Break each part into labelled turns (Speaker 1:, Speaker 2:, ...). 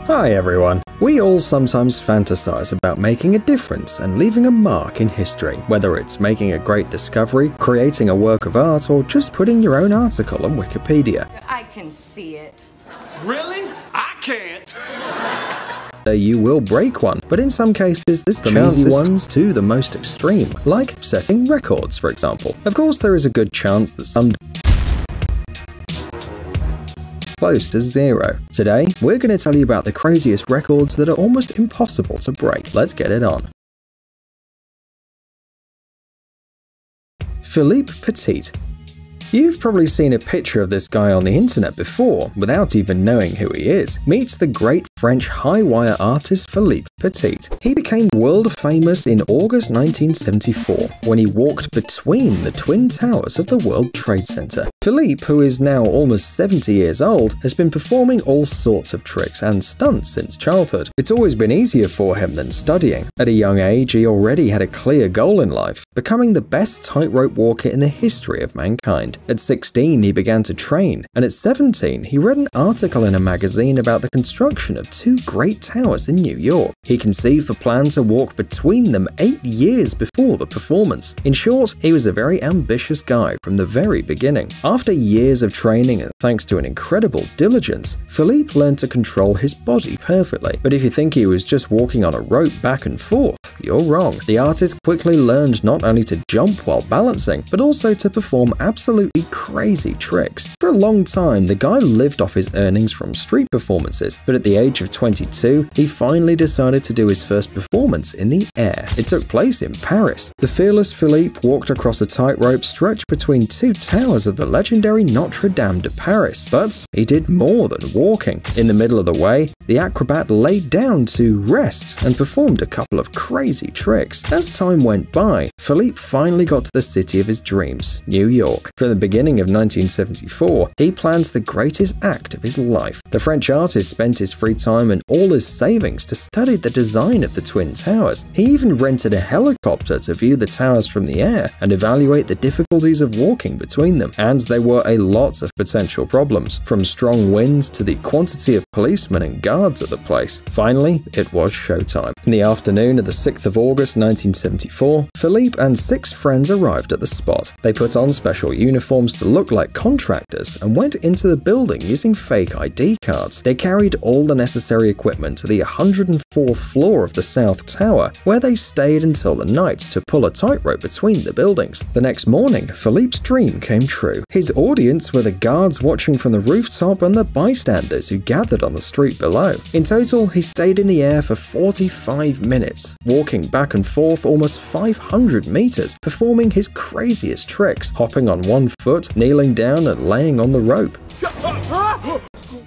Speaker 1: Hi everyone. We all sometimes fantasize about making a difference and leaving a mark in history, whether it's making a great discovery, creating a work of art, or just putting your own article on Wikipedia.
Speaker 2: I can see it.
Speaker 3: Really? I can't.
Speaker 1: You will break one, but in some cases this from easy ones to the most extreme, like setting records for example. Of course there is a good chance that some close to zero. Today, we're going to tell you about the craziest records that are almost impossible to break. Let's get it on. Philippe Petit. You've probably seen a picture of this guy on the internet before, without even knowing who he is. Meet the great French high-wire artist Philippe Petit. He became world famous in August 1974, when he walked between the twin towers of the World Trade Center. Philippe, who is now almost 70 years old, has been performing all sorts of tricks and stunts since childhood. It's always been easier for him than studying. At a young age, he already had a clear goal in life, becoming the best tightrope walker in the history of mankind. At 16, he began to train, and at 17, he read an article in a magazine about the construction of two great towers in New York. He conceived the plan to walk between them 8 years before the performance. In short, he was a very ambitious guy from the very beginning. After years of training and thanks to an incredible diligence, Philippe learned to control his body perfectly. But if you think he was just walking on a rope back and forth, you're wrong. The artist quickly learned not only to jump while balancing, but also to perform absolutely crazy tricks. For a long time, the guy lived off his earnings from street performances, but at the age of 22, he finally decided to do his first performance in the air. It took place in Paris. The fearless Philippe walked across a tightrope stretched between two towers of the legendary Notre Dame de Paris. But he did more than walking. In the middle of the way, the acrobat laid down to rest and performed a couple of crazy tricks. As time went by, Philippe finally got to the city of his dreams, New York. From the beginning of 1974, he planned the greatest act of his life. The French artist spent his free time and all his savings to study the design of the Twin Towers. He even rented a helicopter to view the towers from the air and evaluate the difficulties of walking between them. And there were a lot of potential problems, from strong winds to the quantity of policemen and guards at the place. Finally, it was showtime. In the afternoon of the 6th of August 1974, Philippe and 6 friends arrived at the spot. They put on special uniforms to look like contractors and went into the building using fake ID cards. They carried all the necessary equipment to the 104th floor of the South Tower, where they stayed until the night to pull a tightrope between the buildings. The next morning, Philippe's dream came true. His audience were the guards watching from the rooftop and the bystanders who gathered on the street below. In total, he stayed in the air for 45 minutes, walking back and forth almost 500 meters, performing his craziest tricks, hopping on one foot, kneeling down and laying on the rope.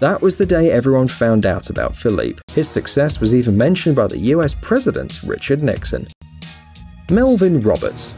Speaker 1: That was the day everyone found out about Philippe. His success was even mentioned by the US President Richard Nixon. Melvin Roberts.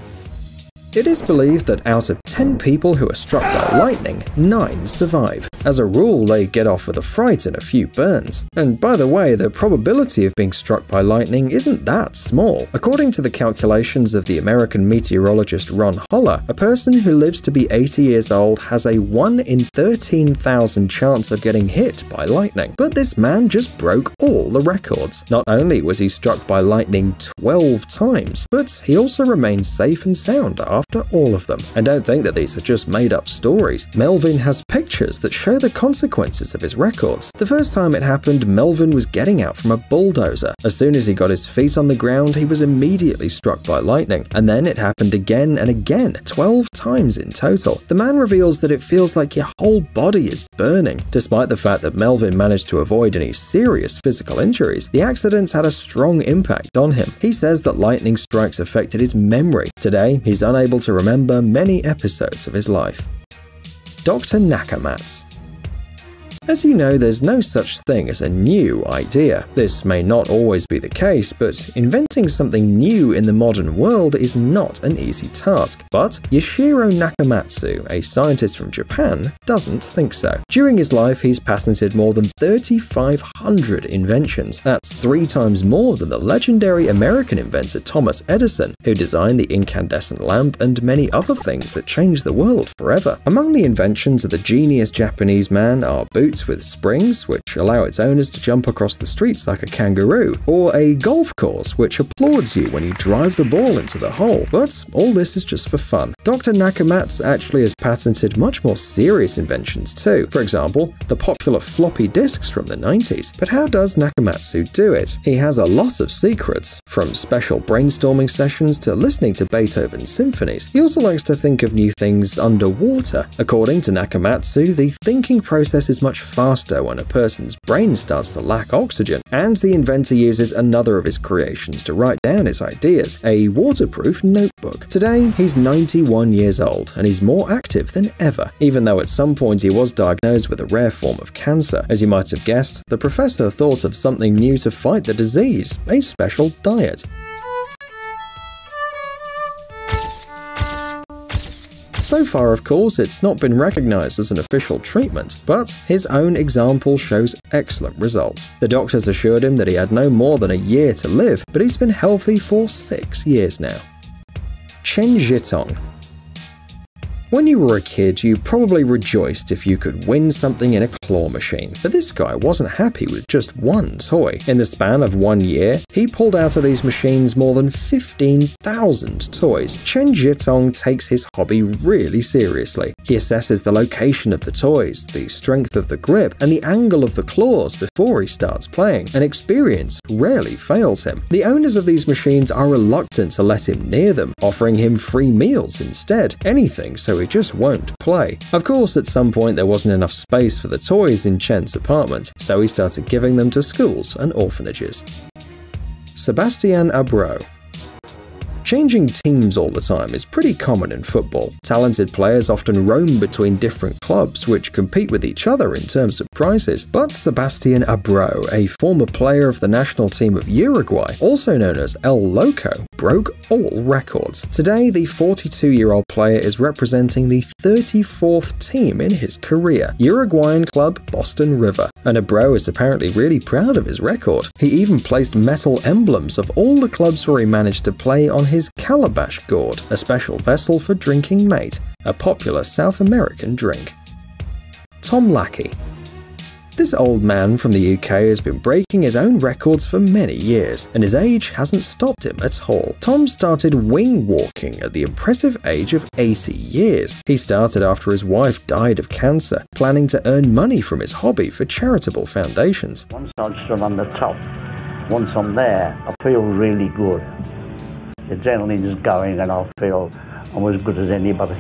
Speaker 1: It is believed that out of 10 people who are struck by lightning, 9 survive. As a rule, they get off with a fright and a few burns. And by the way, the probability of being struck by lightning isn't that small. According to the calculations of the American meteorologist Ron Holler, a person who lives to be 80 years old has a 1 in 13,000 chance of getting hit by lightning. But this man just broke all the records. Not only was he struck by lightning 12 times, but he also remained safe and sound after all of them. And don't think that these are just made-up stories. Melvin has pictures that show the consequences of his records. The first time it happened, Melvin was getting out from a bulldozer. As soon as he got his feet on the ground, he was immediately struck by lightning. And then it happened again and again, 12 times in total. The man reveals that it feels like your whole body is burning. Despite the fact that Melvin managed to avoid any serious physical injuries, the accident had a strong impact on him. He says that lightning strikes affected his memory. Today, he's unable to remember many episodes of his life. Dr. Nakamatsu. As you know, there's no such thing as a new idea. This may not always be the case, but inventing something new in the modern world is not an easy task. But Yoshiro Nakamatsu, a scientist from Japan, doesn't think so. During his life, he's patented more than 3,500 inventions. That's 3 times more than the legendary American inventor Thomas Edison, who designed the incandescent lamp and many other things that changed the world forever. Among the inventions of the genius Japanese man are boots, boat with springs, which allow its owners to jump across the streets like a kangaroo, or a golf course which applauds you when you drive the ball into the hole. But all this is just for fun. Dr. Nakamatsu actually has patented much more serious inventions too. For example, the popular floppy disks from the 90s. But how does Nakamatsu do it? He has a lot of secrets, from special brainstorming sessions to listening to Beethoven's symphonies. He also likes to think of new things underwater. According to Nakamatsu, the thinking process is much faster when a person's brain starts to lack oxygen, and the inventor uses another of his creations to write down his ideas, a waterproof notebook. Today, he's 91 years old, and he's more active than ever, even though at some point he was diagnosed with a rare form of cancer. As you might have guessed, the professor thought of something new to fight the disease, a special diet. So far, of course, it's not been recognized as an official treatment, but his own example shows excellent results. The doctors assured him that he had no more than a year to live, but he's been healthy for 6 years now. Chen Zhitong. When you were a kid, you probably rejoiced if you could win something in a claw machine, but this guy wasn't happy with just one toy. In the span of 1 year, he pulled out of these machines more than 15,000 toys. Chen Zhitong takes his hobby really seriously. He assesses the location of the toys, the strength of the grip, and the angle of the claws before he starts playing, and experience rarely fails him. The owners of these machines are reluctant to let him near them, offering him free meals instead, anything so he just won't play. Of course, at some point there wasn't enough space for the toys in Chen's apartment, so he started giving them to schools and orphanages. Sebastian Abreu. Changing teams all the time is pretty common in football. Talented players often roam between different clubs, which compete with each other in terms of prizes. But Sebastian Abreu, a former player of the national team of Uruguay, also known as El Loco, broke all records. Today, the 42-year-old player is representing the 34th team in his career, Uruguayan club Boston River, and Abreu is apparently really proud of his record. He even placed metal emblems of all the clubs where he managed to play on his calabash gourd, a special vessel for drinking mate, a popular South American drink. Tom Lackey. This old man from the UK has been breaking his own records for many years, and his age hasn't stopped him at all. Tom started wing walking at the impressive age of 80 years. He started after his wife died of cancer, planning to earn money from his hobby for charitable foundations.
Speaker 2: Once I'm stood on the top, once I'm there, I feel really good. The adrenaline's going and I feel I'm as good as anybody.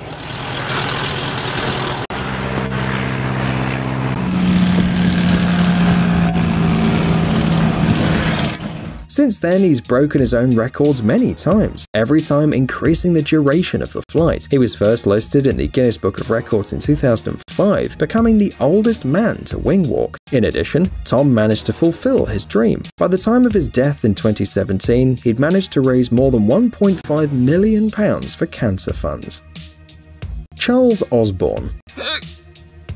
Speaker 1: Since then, he's broken his own records many times, every time increasing the duration of the flight. He was first listed in the Guinness Book of Records in 2005, becoming the oldest man to wing walk. In addition, Tom managed to fulfill his dream. By the time of his death in 2017, he'd managed to raise more than £1.5 million for cancer funds. Charles Osborne.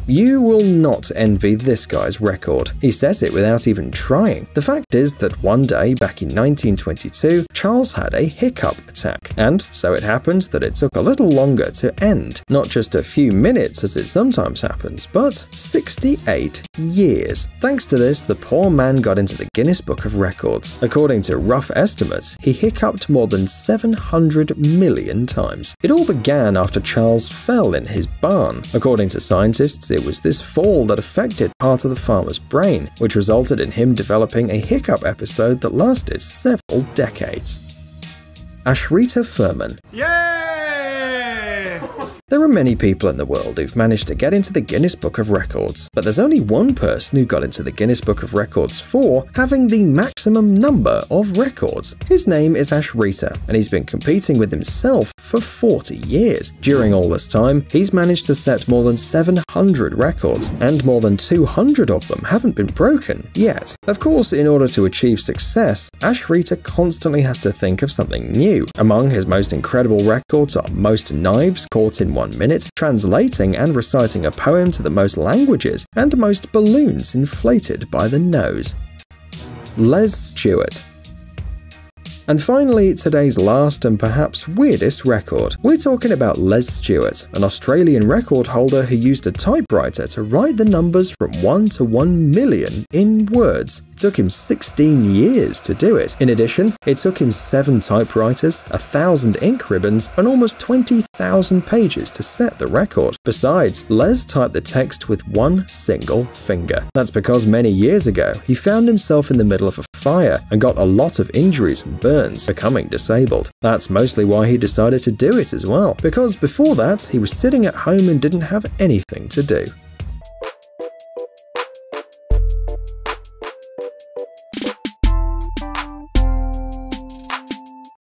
Speaker 1: You will not envy this guy's record. He set it without even trying. The fact is that one day back in 1922, Charles had a hiccup attack, and so it happened that it took a little longer to end. Not just a few minutes as it sometimes happens, but 68 years. Thanks to this, the poor man got into the Guinness Book of Records. According to rough estimates, he hiccuped more than 700 million times. It all began after Charles fell in his barn. According to scientists, it was this fall that affected part of the farmer's brain, which resulted in him developing a hiccup episode that lasted several decades. Ashrita Furman.
Speaker 3: Yay!
Speaker 1: There are many people in the world who've managed to get into the Guinness Book of Records, but there's only one person who got into the Guinness Book of Records for having the maximum number of records. His name is Ashrita, and he's been competing with himself for 40 years. During all this time, he's managed to set more than 700 records, and more than 200 of them haven't been broken yet. Of course, in order to achieve success, Ashrita constantly has to think of something new. Among his most incredible records are most knives caught in 1 minute, translating and reciting a poem to the most languages, and most balloons inflated by the nose. Les Stewart. And finally, today's last and perhaps weirdest record. We're talking about Les Stewart, an Australian record holder who used a typewriter to write the numbers from 1 to 1 million in words. It took him 16 years to do it. In addition, it took him 7 typewriters, 1,000 ink ribbons, and almost 20,000 pages to set the record. Besides, Les typed the text with one single finger. That's because many years ago, he found himself in the middle of a fire and got a lot of injuries and burns, becoming disabled. That's mostly why he decided to do it as well, because before that, he was sitting at home and didn't have anything to do.